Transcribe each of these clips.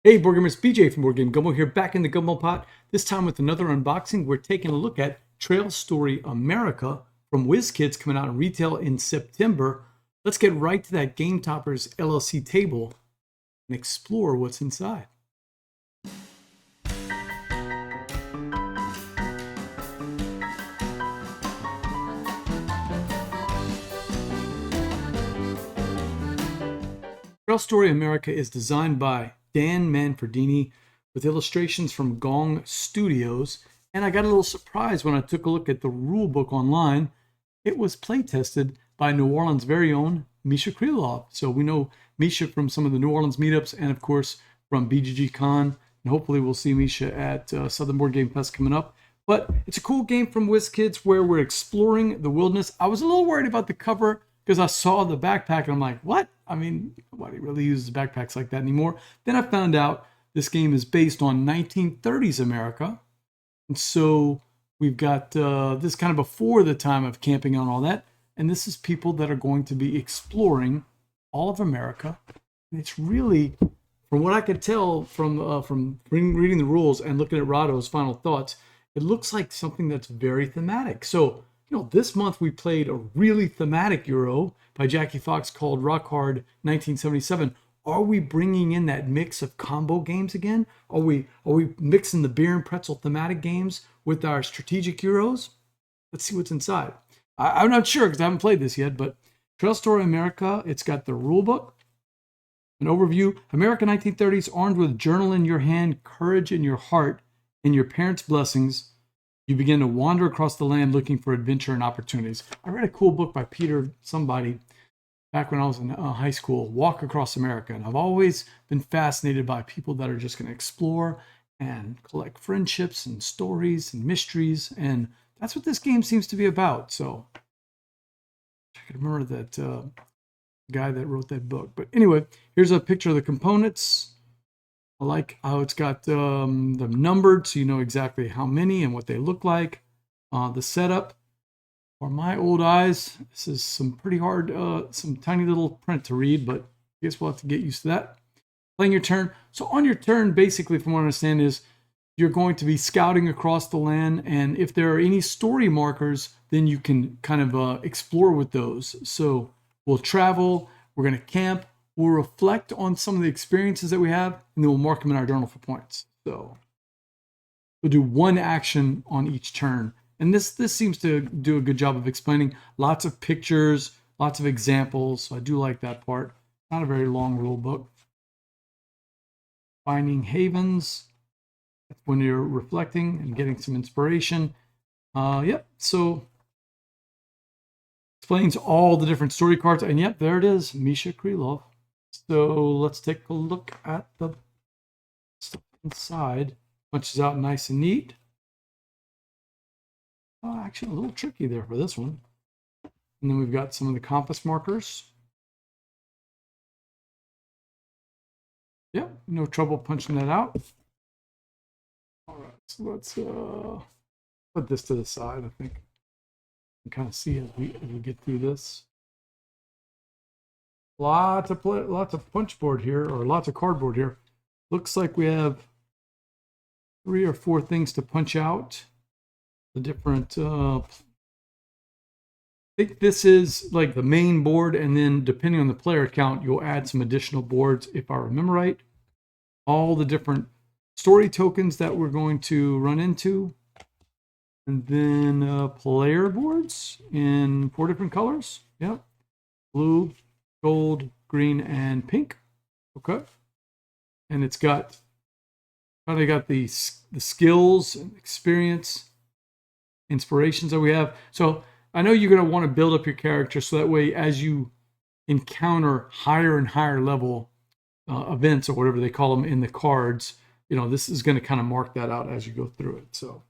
Hey, board gamers, BJ from Board Game Gumbo here, back in the Gumbo pot. This time with another unboxing. We're taking a look at Trail Story America from WizKids, coming out in retail in September. Let's get right to that Game Toppers LLC table and explore what's inside. Trail Story America is designed by Dan Manfredini with illustrations from Gong Studios. And I got a little surprised when I took a look at the rule book online. It was play tested by New Orleans' very own Misha Krylov. So we know Misha from some of the New Orleans meetups and, of course, from BGG Con. And hopefully we'll see Misha at Southern Board Game Fest coming up. But it's a cool game from WizKids where we're exploring the wilderness. I was a little worried about the cover because I saw the backpack and I'm like, what? I mean, nobody really uses backpacks like that anymore. Then I found out this game is based on 1930s America. And so we've got this kind of before the time of camping and all that. And this is people that are going to be exploring all of America. And it's really, from what I could tell from reading the rules and looking at Rado's final thoughts, it looks like something that's very thematic. So, this month we played a really thematic Euro by Jackie Fox called Rock Hard 1977. Are we bringing in that mix of combo games again? Are we mixing the beer and pretzel thematic games with our strategic Euros? Let's see what's inside. I'm not sure because I haven't played this yet, but Trail Story America, it's got the rule book, an overview. America 1930s, armed with journal in your hand, courage in your heart, and your parents' blessings, you begin to wander across the land looking for adventure and opportunities. I read a cool book by Peter somebody back when I was in high school, Walk Across America. And I've always been fascinated by people that are just going to explore and collect friendships and stories and mysteries. And that's what this game seems to be about. So I can remember that guy that wrote that book. But anyway, here's a picture of the components. I like how it's got them numbered so you know exactly how many and what they look like. The setup, for my old eyes, this is some pretty hard, some tiny little print to read, but I guess we'll have to get used to that. Playing your turn. So on your turn, basically, from what I understand, is you're going to be scouting across the land, and if there are any story markers, then you can kind of explore with those. So we'll travel, we're going to camp, we'll reflect on some of the experiences that we have, and then we'll mark them in our journal for points. So we'll do one action on each turn. And this seems to do a good job of explaining lots of pictures, lots of examples. So I do like that part. Not a very long rule book. Finding havens. That's when you're reflecting and getting some inspiration. Yep, so explains all the different story cards. And yep, there it is, Misha Krylov. So let's take a look at the stuff inside. Punches out nice and neat. Actually, a little tricky there for this one. And then we've got some of the compass markers. Yep, no trouble punching that out. All right, so let's put this to the side, I think. You can kind of see as we get through this. Lots of punch board here, or lots of cardboard here. Looks like we have 3 or 4 things to punch out. The different, I think this is like the main board, and then depending on the player count, you'll add some additional boards if I remember right. All the different story tokens that we're going to run into. And then player boards in 4 different colors. Yep. Blue, gold, green, and pink. Okay. And it's got the skills and experience, inspirations that we have. So I know you're going to want to build up your character so that way as you encounter higher and higher level events or whatever they call them in the cards, this is going to kind of mark that out as you go through it. So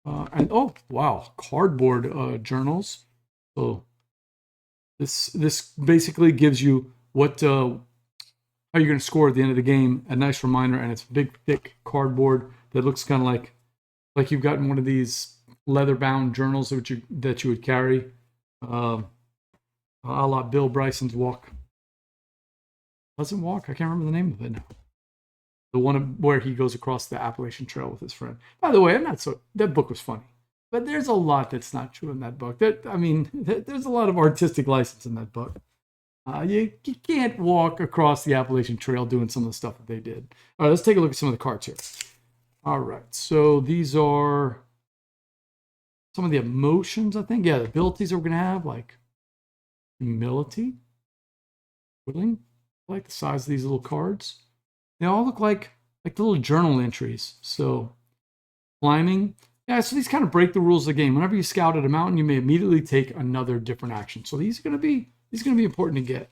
and oh wow, cardboard journals. So this basically gives you what how you're going to score at the end of the game. A nice reminder, and it's big thick cardboard that looks kind of like you've gotten one of these leather-bound journals that you would carry, a la Bill Bryson's Walk. Doesn't Walk? I can't remember the name of it now. The one where he goes across the Appalachian Trail with his friend. By the way, that book was funny. But there's a lot that's not true in that book. There's a lot of artistic license in that book. You can't walk across the Appalachian Trail doing some of the stuff that they did. All right, let's take a look at some of the cards here. All right, so these are some of the emotions, I think. Yeah, the abilities that we're going to have, like humility, willing. I like the size of these little cards. They all look like the little journal entries. So climbing. Yeah, so these kind of break the rules of the game. Whenever you scout at a mountain, you may immediately take another different action. So these are going to be important to get.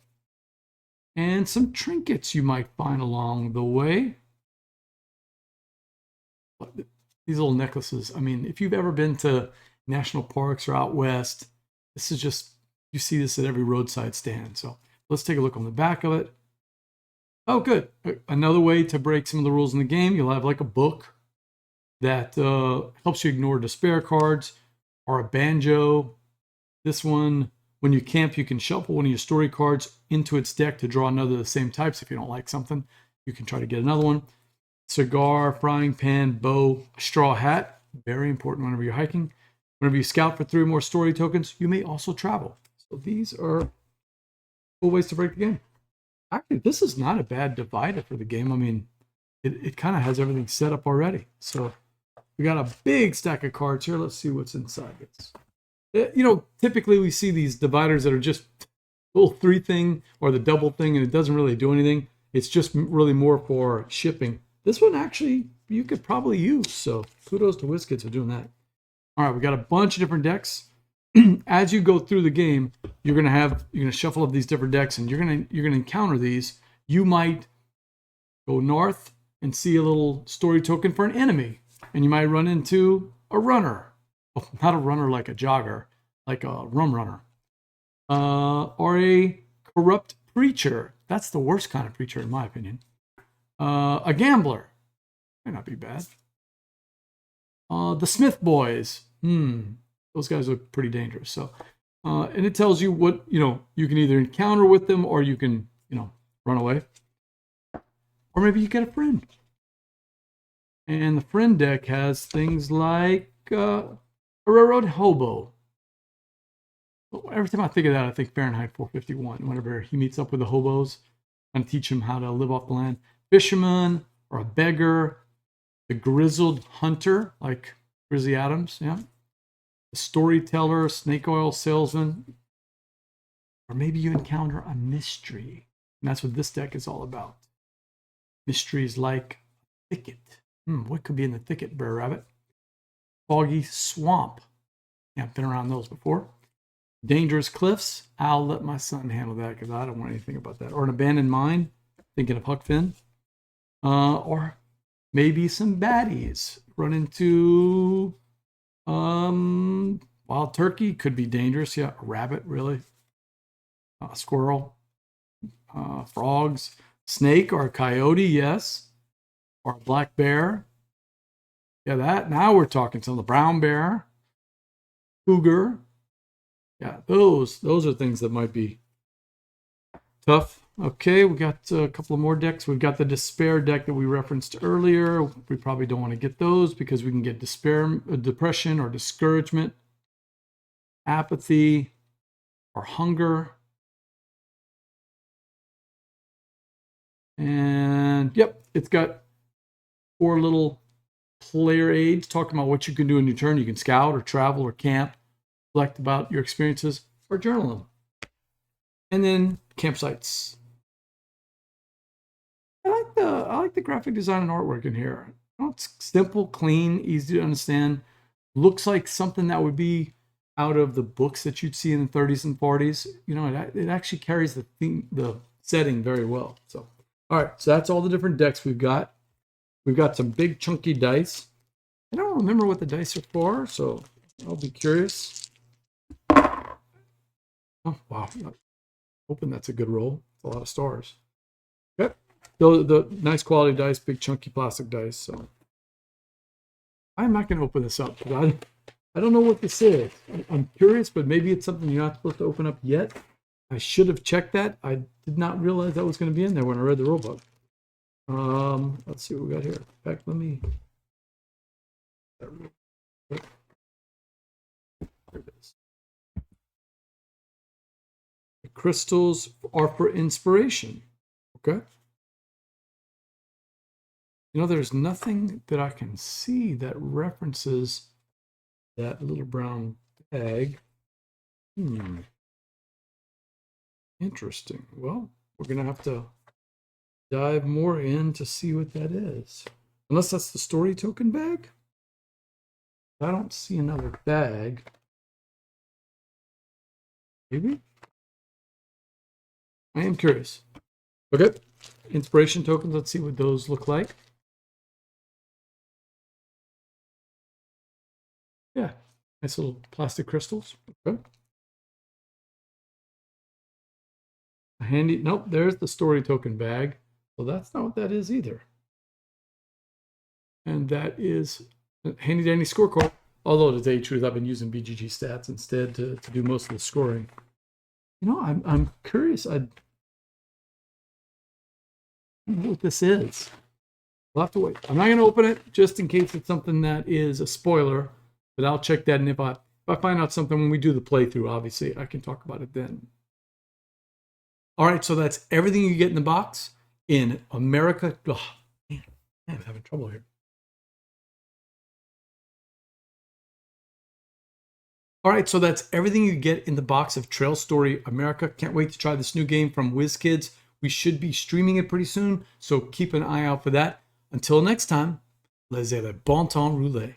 And some trinkets you might find along the way. These little necklaces. I mean, if you've ever been to national parks or out west, this is just, you see this at every roadside stand. So let's take a look on the back of it. Oh, good. Another way to break some of the rules in the game, you'll have like a book that helps you ignore despair cards, or a banjo. This one, when you camp, you can shuffle one of your story cards into its deck to draw another of the same types. If you don't like something, you can try to get another one. Cigar, frying pan, bow, straw hat. Very important whenever you're hiking. Whenever you scout for 3 or more story tokens, you may also travel. So these are cool ways to break the game. Actually, this is not a bad divider for the game. I mean, it kind of has everything set up already. So we got a big stack of cards here. Let's see what's inside this. Typically we see these dividers that are just a little 3 thing or the double thing, and it doesn't really do anything. It's just really more for shipping. This one actually you could probably use. So kudos to WizKids for doing that. All right, we got a bunch of different decks. As you go through the game, you're gonna shuffle up these different decks, and you're gonna encounter these. You might go north and see a little story token for an enemy, and you might run into a runner. Oh, not a runner like a jogger, like a rum runner, or a corrupt preacher. That's the worst kind of preacher, in my opinion. A gambler, might not be bad. The Smith boys. Those guys look pretty dangerous. So, and it tells you what, you can either encounter with them, or you can, run away. Or maybe you get a friend. And the friend deck has things like a railroad hobo. Every time I think of that, I think Fahrenheit 451. Whenever he meets up with the hobos and teach him how to live off the land. Fisherman, or a beggar. The grizzled hunter, like Grizzly Adams, yeah. The storyteller, snake oil salesman, or maybe you encounter a mystery. And that's what this deck is all about. Mysteries like thicket. What could be in the thicket, Brer Rabbit? Foggy swamp. Yeah, I've been around those before. Dangerous cliffs. I'll let my son handle that because I don't want anything about that. Or an abandoned mine. Thinking of Huck Finn. Or maybe some baddies. Run into wild turkey. Could be dangerous. Yeah, a rabbit, really. A squirrel. Frogs. Snake or a coyote, yes. Or a black bear. Yeah, now we're talking. Some of the brown bear. Cougar. Yeah, those are things that might be tough. Okay, we got a couple of more decks. We've got the despair deck that we referenced earlier. We probably don't want to get those because we can get despair, depression, or discouragement, apathy, or hunger. And yep, it's got 4 little player aids talking about what you can do in your turn. You can scout or travel or camp, reflect about your experiences, or journal them. And then campsites. I like the graphic design and artwork in here. It's simple, clean, easy to understand. Looks like something that would be out of the books that you'd see in the 30s and 40s. It actually carries the setting very well. So, all right, so that's all the different decks we've got. We've got some big chunky dice. I don't remember what the dice are for, so I'll be curious. Oh, wow. Hoping that's a good roll. It's a lot of stars. Okay. The nice quality dice, big chunky plastic dice. So I'm not going to open this up because I don't know what this is. I'm curious, but maybe it's something you're not supposed to open up yet. I should have checked that. I did not realize that was going to be in there when I read the rule book. Let's see what we got here. In fact, let me. There it is. The crystals are for inspiration. Okay. You know, there's nothing that I can see that references that little brown bag. Interesting. Well, we're going to have to dive more in to see what that is. Unless that's the story token bag. I don't see another bag. Maybe? I am curious. Okay. Inspiration tokens. Let's see what those look like. Yeah. Nice little plastic crystals. Okay. A handy. Nope. There's the story token bag. Well, that's not what that is either. And that is a handy dandy scorecard. Although to tell you the truth, I've been using BGG stats instead to do most of the scoring. You know, I'm curious. I don't know what this is. We'll have to wait. I'm not going to open it just in case it's something that is a spoiler, but I'll check that. And if I find out something when we do the playthrough, obviously I can talk about it then. All right, so that's everything you get in the box in America. Oh, man, I'm having trouble here. All right, so that's everything you get in the box of Trail Story America. Can't wait to try this new game from WizKids. We should be streaming it pretty soon, so keep an eye out for that. Until next time, laissez le bon temps rouler.